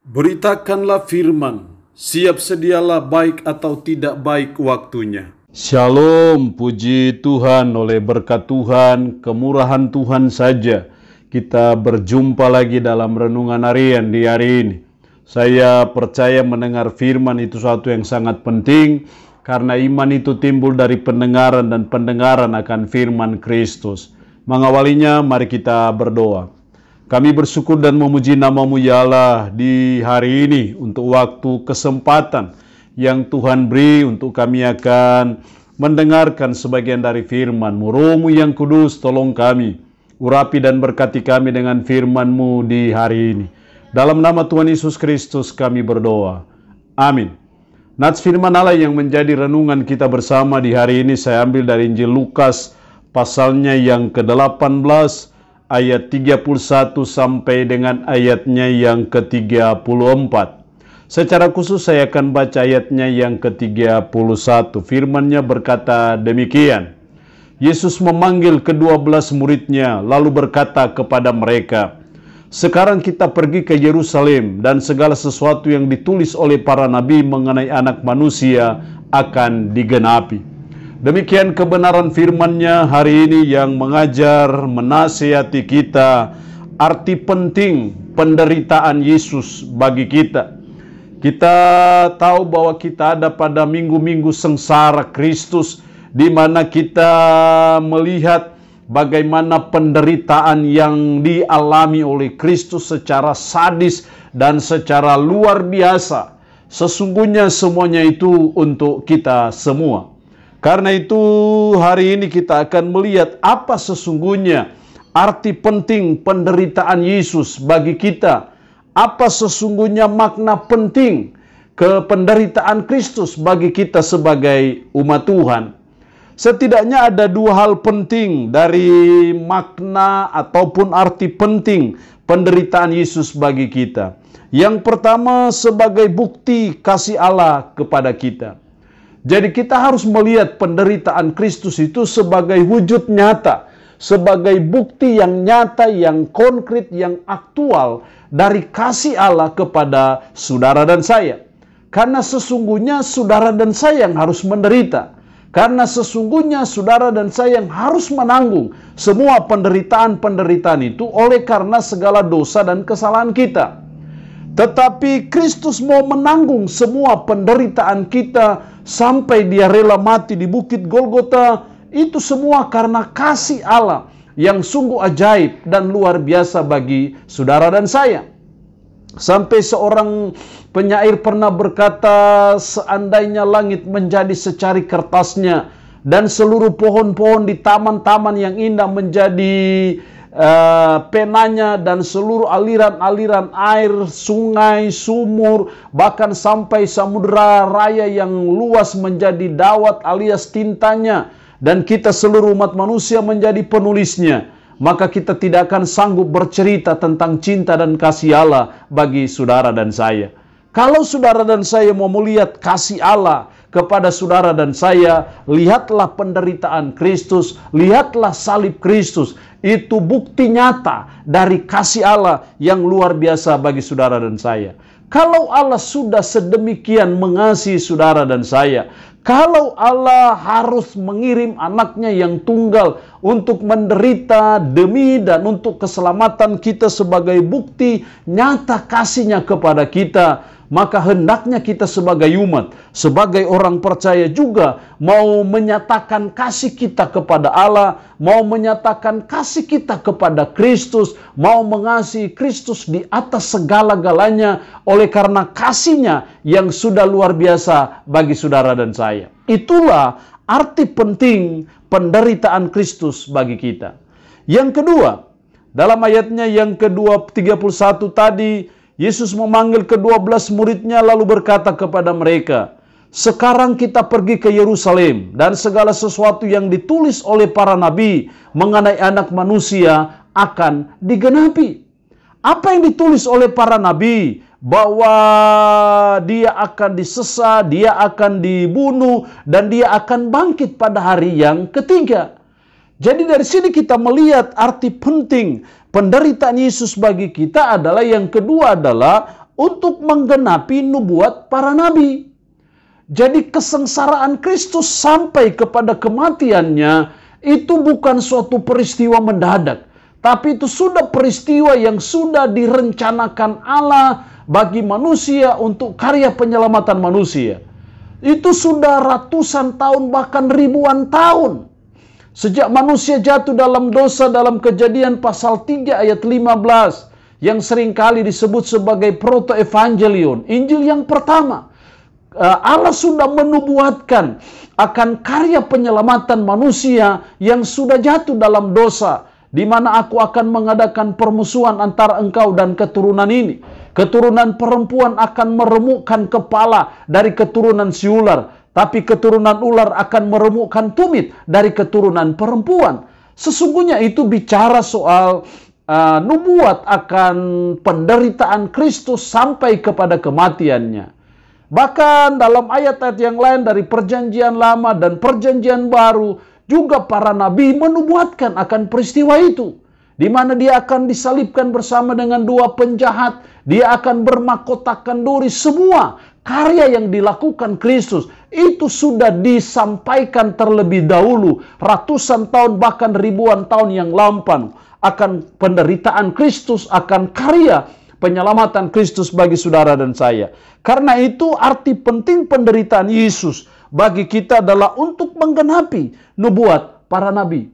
Beritakanlah firman, siap sedialah baik atau tidak baik waktunya. Shalom, puji Tuhan, oleh berkat Tuhan, kemurahan Tuhan saja kita berjumpa lagi dalam renungan harian di hari ini. Saya percaya mendengar firman itu suatu yang sangat penting, karena iman itu timbul dari pendengaran dan pendengaran akan firman Kristus. Mengawalinya, mari kita berdoa. Kami bersyukur dan memuji nama-Mu ya Allah di hari ini untuk waktu kesempatan yang Tuhan beri untuk kami akan mendengarkan sebagian dari firman-Mu. Roh-Mu yang kudus, tolong kami, urapi dan berkati kami dengan firman-Mu di hari ini. Dalam nama Tuhan Yesus Kristus kami berdoa. Amin. Nats firman Allah yang menjadi renungan kita bersama di hari ini saya ambil dari Injil Lukas pasalnya yang ke-18 ayat 31 sampai dengan ayatnya yang ke-34. Secara khusus saya akan baca ayatnya yang ke-31. Firman-Nya berkata demikian. Yesus memanggil ke-12 murid-Nya lalu berkata kepada mereka, "Sekarang kita pergi ke Yerusalem dan segala sesuatu yang ditulis oleh para nabi mengenai Anak Manusia akan digenapi." Demikian kebenaran firman-Nya hari ini yang mengajar, menasihati kita arti penting penderitaan Yesus bagi kita. Kita tahu bahwa kita ada pada minggu-minggu sengsara Kristus, di mana kita melihat bagaimana penderitaan yang dialami oleh Kristus secara sadis dan secara luar biasa. Sesungguhnya semuanya itu untuk kita semua. Karena itu hari ini kita akan melihat apa sesungguhnya arti penting penderitaan Yesus bagi kita. Apa sesungguhnya makna penting penderitaan Kristus bagi kita sebagai umat Tuhan. Setidaknya ada dua hal penting dari makna ataupun arti penting penderitaan Yesus bagi kita. Yang pertama sebagai bukti kasih Allah kepada kita. Jadi kita harus melihat penderitaan Kristus itu sebagai wujud nyata, sebagai bukti yang nyata, yang konkret, yang aktual dari kasih Allah kepada saudara dan saya. Karena sesungguhnya saudara dan saya yang harus menderita. Karena sesungguhnya saudara dan saya yang harus menanggung semua penderitaan-penderitaan itu oleh karena segala dosa dan kesalahan kita. Tetapi Kristus mau menanggung semua penderitaan kita sampai Dia rela mati di bukit Golgota. Itu semua karena kasih Allah yang sungguh ajaib dan luar biasa bagi saudara dan saya. Sampai seorang penyair pernah berkata, seandainya langit menjadi secari kertasnya dan seluruh pohon-pohon di taman-taman yang indah menjadi penanya, dan seluruh aliran-aliran air, sungai, sumur, bahkan sampai samudera raya yang luas menjadi dawat alias tintanya, dan kita seluruh umat manusia menjadi penulisnya, maka kita tidak akan sanggup bercerita tentang cinta dan kasih Allah bagi saudara dan saya. Kalau saudara dan saya mau melihat kasih Allah kepada saudara dan saya, lihatlah penderitaan Kristus, lihatlah salib Kristus. Itu bukti nyata dari kasih Allah yang luar biasa bagi saudara dan saya. Kalau Allah sudah sedemikian mengasihi saudara dan saya, kalau Allah harus mengirim anaknya yang tunggal untuk menderita demi dan untuk keselamatan kita sebagai bukti nyata kasihnya kepada kita, maka hendaknya kita sebagai umat, sebagai orang percaya juga mau menyatakan kasih kita kepada Allah, mau menyatakan kasih kita kepada Kristus, mau mengasihi Kristus di atas segala-galanya oleh karena kasihnya yang sudah luar biasa bagi saudara dan saya. Itulah arti penting penderitaan Kristus bagi kita. Yang kedua, dalam ayatnya yang ke-31 tadi, Yesus memanggil ke-12 murid-Nya lalu berkata kepada mereka, "Sekarang kita pergi ke Yerusalem dan segala sesuatu yang ditulis oleh para nabi mengenai Anak Manusia akan digenapi." Apa yang ditulis oleh para nabi? Bahwa Dia akan disesat, Dia akan dibunuh, dan Dia akan bangkit pada hari yang ketiga. Jadi dari sini kita melihat arti penting penderitaan Yesus bagi kita adalah, yang kedua adalah untuk menggenapi nubuat para nabi. Jadi kesengsaraan Kristus sampai kepada kematiannya itu bukan suatu peristiwa mendadak, tapi itu sudah peristiwa yang sudah direncanakan Allah bagi manusia untuk karya penyelamatan manusia. Itu sudah ratusan tahun bahkan ribuan tahun. Sejak manusia jatuh dalam dosa dalam Kejadian pasal 3 ayat 15 yang seringkali disebut sebagai proto-evangelion, Injil yang pertama. Allah sudah menubuatkan akan karya penyelamatan manusia yang sudah jatuh dalam dosa, di mana aku akan mengadakan permusuhan antara engkau dan keturunan ini. Keturunan perempuan akan meremukkan kepala dari keturunan si ular, tapi keturunan ular akan meremukkan tumit dari keturunan perempuan. Sesungguhnya itu bicara soal nubuat akan penderitaan Kristus sampai kepada kematiannya. Bahkan dalam ayat-ayat yang lain dari Perjanjian Lama dan Perjanjian Baru, juga para nabi menubuatkan akan peristiwa itu, di mana dia akan disalibkan bersama dengan dua penjahat, dia akan bermahkotakan duri. Semua karya yang dilakukan Kristus itu sudah disampaikan terlebih dahulu, ratusan tahun bahkan ribuan tahun yang lampau, akan penderitaan Kristus, akan karya penyelamatan Kristus bagi saudara dan saya. Karena itu arti penting penderitaan Yesus bagi kita adalah untuk menggenapi nubuat para nabi.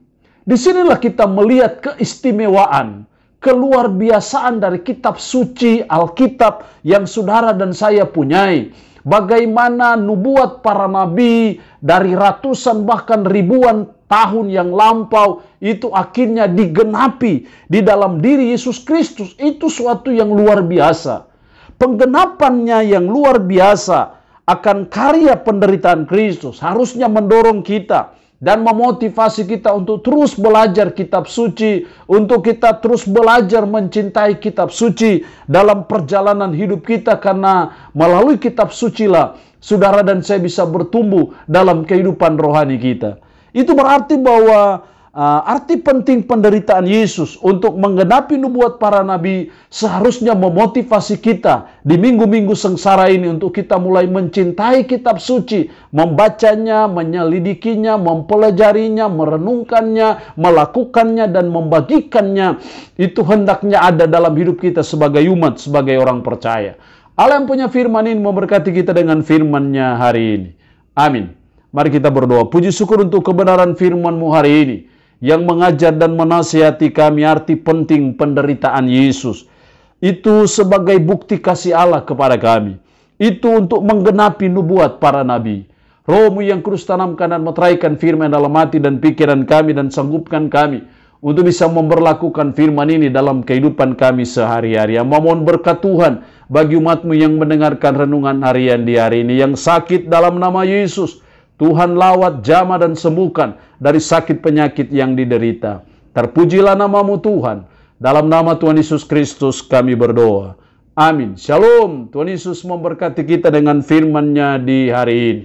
Disinilah kita melihat keistimewaan, keluar biasaan dari kitab suci Alkitab yang saudara dan saya punyai. Bagaimana nubuat para nabi dari ratusan bahkan ribuan tahun yang lampau itu akhirnya digenapi di dalam diri Yesus Kristus. Itu suatu yang luar biasa. Penggenapannya yang luar biasa akan karya penderitaan Kristus harusnya mendorong kita dan memotivasi kita untuk terus belajar kitab suci, untuk kita terus belajar mencintai kitab suci dalam perjalanan hidup kita, karena melalui kitab suci lah saudara dan saya bisa bertumbuh dalam kehidupan rohani kita. Itu berarti bahwa arti penting penderitaan Yesus untuk menggenapi nubuat para nabi seharusnya memotivasi kita di minggu-minggu sengsara ini untuk kita mulai mencintai kitab suci, membacanya, menyelidikinya, mempelajarinya, merenungkannya, melakukannya, dan membagikannya. Itu hendaknya ada dalam hidup kita sebagai umat, sebagai orang percaya. Allah yang punya firman ini memberkati kita dengan firman-Nya hari ini. Amin. Mari kita berdoa. Puji syukur untuk kebenaran firman-Mu hari ini, yang mengajar dan menasihati kami arti penting penderitaan Yesus. Itu sebagai bukti kasih Allah kepada kami. Itu untuk menggenapi nubuat para nabi. Roh-Mu yang kudus tanamkan dan meteraikan firman dalam hati dan pikiran kami, dan sanggupkan kami untuk bisa memberlakukan firman ini dalam kehidupan kami sehari-hari. Mohon berkat Tuhan bagi umat-Mu yang mendengarkan renungan harian di hari ini. Yang sakit dalam nama Yesus, Tuhan lawat, jamah, dan sembuhkan dari sakit penyakit yang diderita. Terpujilah nama-Mu Tuhan. Dalam nama Tuhan Yesus Kristus kami berdoa. Amin. Shalom. Tuhan Yesus memberkati kita dengan firman-Nya di hari ini.